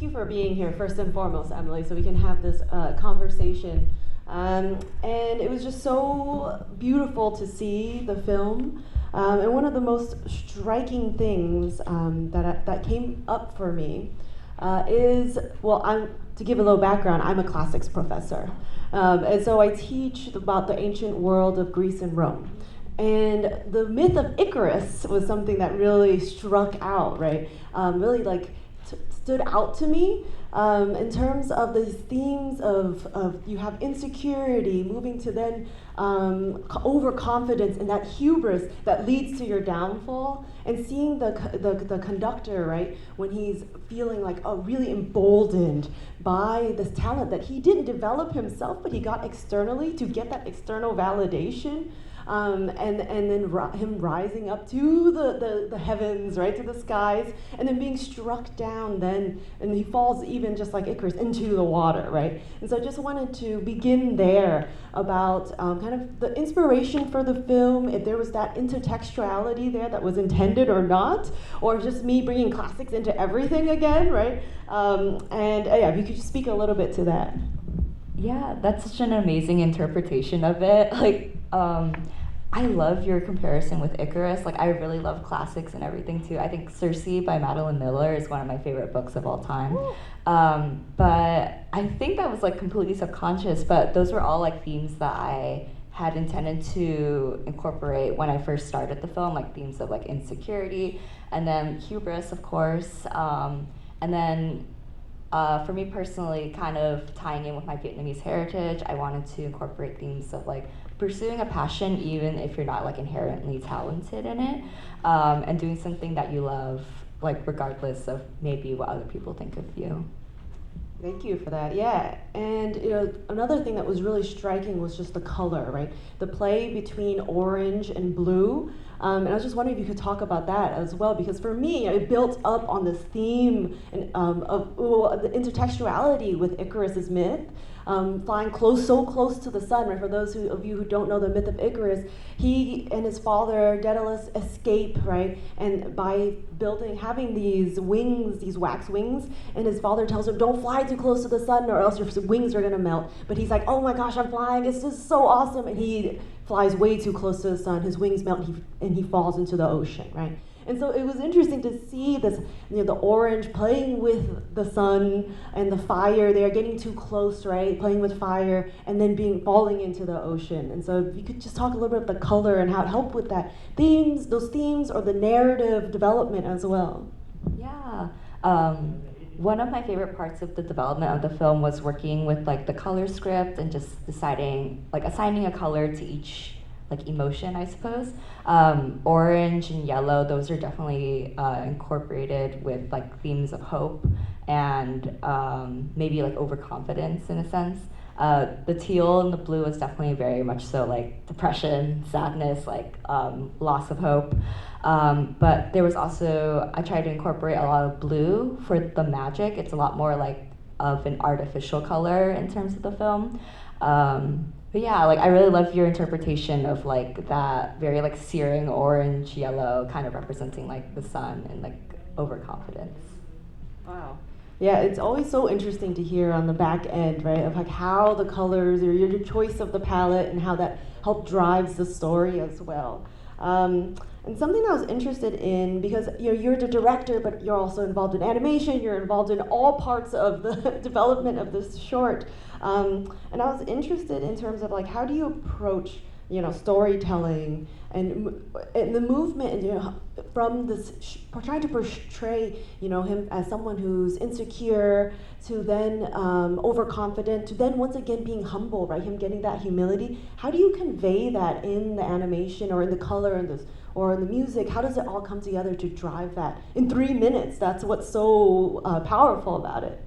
you for being here, first and foremost, Emily, so we can have this conversation. And it was just so beautiful to see the film. And one of the most striking things that came up for me is, well, to give a little background, I'm a classics professor. And so I teach about the ancient world of Greece and Rome. And the myth of Icarus was something that really struck out, right? Really stood out to me in terms of the themes of you have insecurity moving to then overconfidence and that hubris that leads to your downfall, and seeing the conductor, right, when he's feeling like really emboldened by this talent that he didn't develop himself, but he got externally to get that external validation. And then him rising up to the heavens, right, to the skies, and then being struck down then, and he falls even just like Icarus into the water, right? And so I just wanted to begin there about kind of the inspiration for the film, if there was that intertextuality there that was intended or not, or just me bringing classics into everything again, right? Yeah, if you could just speak a little bit to that. Yeah, that's such an amazing interpretation of it. I love your comparison with Icarus. I really love classics and everything too. I think Circe by Madeline Miller is one of my favorite books of all time. But I think that was completely subconscious, but those were all themes that I had intended to incorporate when I first started the film, themes of insecurity, and then hubris, of course, and then for me personally, kind of tying in with my Vietnamese heritage, I wanted to incorporate themes of pursuing a passion even if you're not inherently talented in it, and doing something that you love, regardless of maybe what other people think of you. Thank you for that. Yeah, and another thing that was really striking was just the color, right? The play between orange and blue. And I was just wondering if you could talk about that as well, because for me, it built up on this theme of the intertextuality with Icarus's myth, flying so close to the sun, right? For those of you who don't know the myth of Icarus, he and his father, Daedalus, escape, right? And by having these wings, these wax wings, and his father tells him, don't fly too close to the sun or else your wings are gonna melt. But he's like, oh my gosh, I'm flying, it's just so awesome. And he flies way too close to the sun, his wings melt, and he falls into the ocean, right? And so it was interesting to see this, the orange playing with the sun and the fire there, getting too close, right? Playing with fire, and then falling into the ocean. And so if you could just talk a little bit about the color and how it helped with that those themes, or the narrative development as well. Yeah. One of my favorite parts of the development of the film was working with the color script and just deciding, assigning a color to each emotion, I suppose. Orange and yellow, those are definitely incorporated with themes of hope and maybe overconfidence in a sense. The teal and the blue is definitely very much so depression, sadness, loss of hope. But there was also, I tried to incorporate a lot of blue for the magic. It's a lot more of an artificial color in terms of the film. But yeah, I really love your interpretation of that very searing orange, yellow, kind of representing the sun and overconfidence. Wow. Yeah, it's always so interesting to hear on the back end, right, of how the colors or your choice of the palette and how that drives the story as well. And something I was interested in, because you're the director, but you're also involved in animation, you're involved in all parts of the development of this short. And I was interested in terms of how do you approach storytelling and the movement, from this trying to portray him as someone who's insecure, to then overconfident, to then once again being humble, right? Him getting that humility. How do you convey that in the animation or in the color and this, or in the music? How does it all come together to drive that in 3 minutes? That's what's so powerful about it.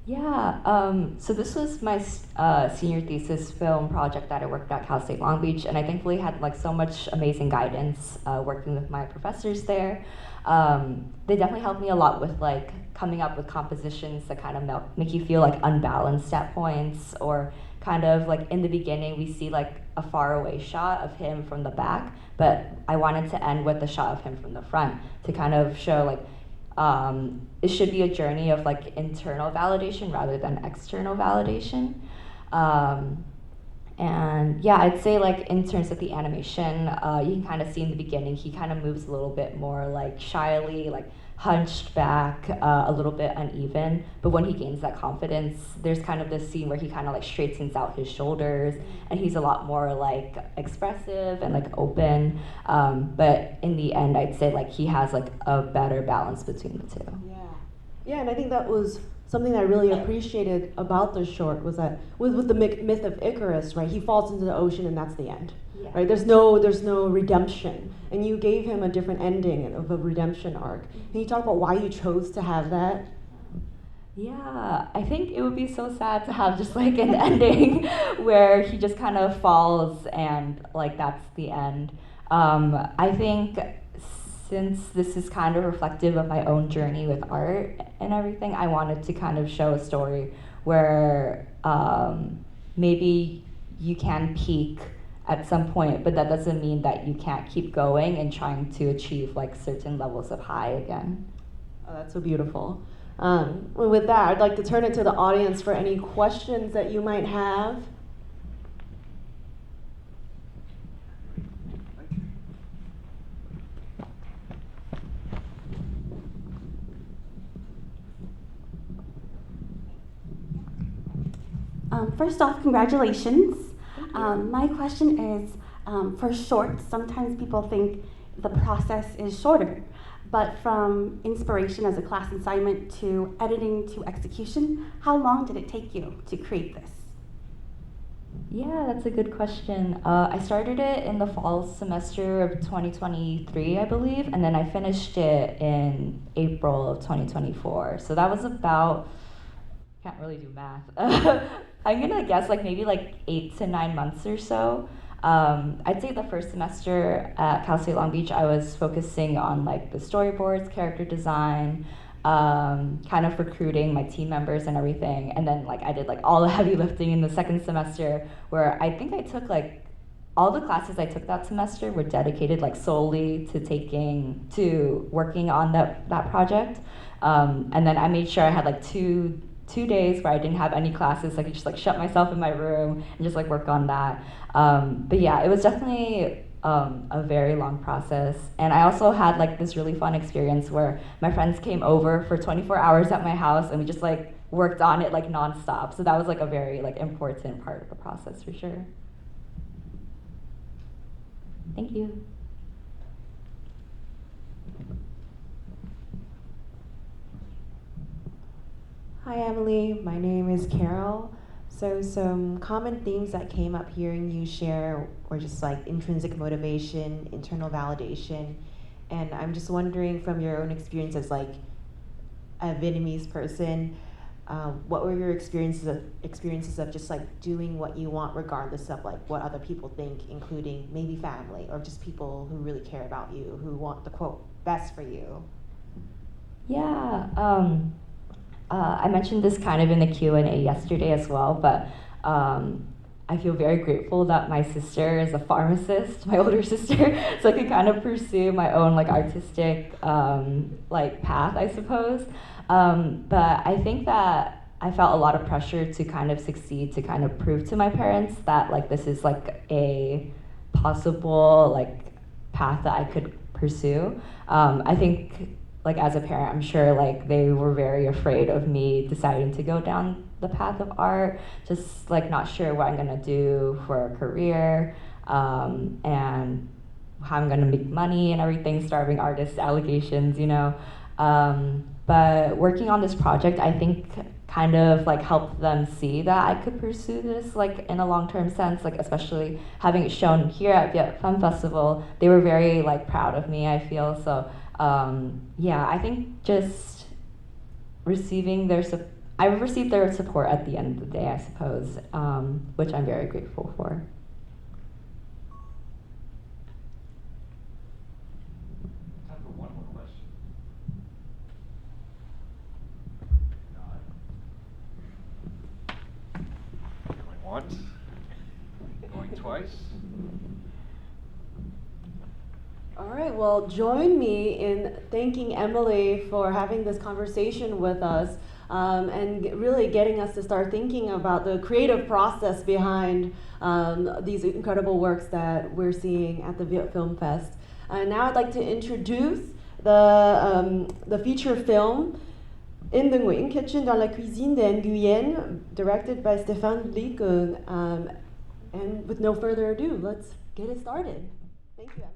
Yeah, so this was my senior thesis film project that I worked at Cal State Long Beach, and I thankfully had so much amazing guidance working with my professors there. They definitely helped me a lot with coming up with compositions that kind of make you feel unbalanced at points, or kind of in the beginning we see a faraway shot of him from the back, but I wanted to end with a shot of him from the front to kind of show it should be a journey of like internal validation rather than external validation. And yeah, I'd say like in terms of the animation, you can kind of see in the beginning, he kind of moves a little bit more like shyly, like hunched back, a little bit uneven. But when he gains that confidence, there's kind of this scene where he kind of like straightens out his shoulders, and he's a lot more like expressive and like open. But in the end, I'd say like he has like a better balance between the two. Yeah. Yeah, and I think that was something that I really appreciated about the short was that with the myth of Icarus, right? He falls into the ocean and that's the end, Yeah. right? There's no redemption, and you gave him a different ending of a redemption arc. Can you talk about why you chose to have that? Yeah, I think it would be so sad to have just like an ending where he just kind of falls and like that's the end. I think since this is kind of reflective of my own journey with art and everything, I wanted to kind of show a story where maybe you can peak at some point, but that doesn't mean that you can't keep going and trying to achieve like certain levels of high again. Oh, that's so beautiful. With that, I'd like to turn it to the audience for any questions that you might have. First off, congratulations. My question is, for shorts, sometimes people think the process is shorter, but from inspiration as a class assignment to editing to execution, how long did it take you to create this? Yeah, that's a good question. I started it in the fall semester of 2023, I believe, and then I finished it in April of 2024. So that was about, can't really do math. I'm gonna guess like maybe like 8 to 9 months or so. I'd say the first semester at Cal State Long Beach, I was focusing on like the storyboards, character design, kind of recruiting my team members and everything. And then like I did like all the heavy lifting in the second semester, where I think I took like all the classes I took that semester were dedicated like solely to working on that project. And then I made sure I had like two days where I didn't have any classes. I could just like shut myself in my room and just like work on that. But yeah, it was definitely a very long process. And I also had like this really fun experience where my friends came over for 24 hours at my house and we just like worked on it like nonstop. So that was like a very like important part of the process for sure. Thank you. Hi Emily, my name is Carol. So some common themes that came up hearing you share were just like intrinsic motivation, internal validation, and I'm just wondering from your own experience as like a Vietnamese person, what were your experiences of just like doing what you want regardless of like what other people think, including maybe family or just people who really care about you, who want the quote best for you? Yeah. I mentioned this kind of in the Q&A yesterday as well, but I feel very grateful that my sister is a pharmacist, my older sister, so I could kind of pursue my own like artistic like path, I suppose. But I think that I felt a lot of pressure to kind of succeed, to kind of prove to my parents that like this is like a possible like path that I could pursue. I think like as a parent, I'm sure like they were very afraid of me deciding to go down the path of art, just like not sure what I'm gonna do for a career, and how I'm gonna make money and everything, starving artist allegations, you know. But working on this project, I think kind of like helped them see that I could pursue this like in a long-term sense, like especially having it shown here at Viet Film Festival. They were very like proud of me, I feel. So yeah, I think just receiving I received their support at the end of the day, I suppose, which I'm very grateful for. Time for one more question. Going once, going twice. All All right, well, join me in thanking Emily for having this conversation with us and really getting us to start thinking about the creative process behind these incredible works that we're seeing at the Viet Film Fest. And now I'd like to introduce the feature film In the Nguyen Kitchen dans la cuisine de Nguyen, directed by Stéphane Lee. And with no further ado, let's get it started. Thank you, Emily.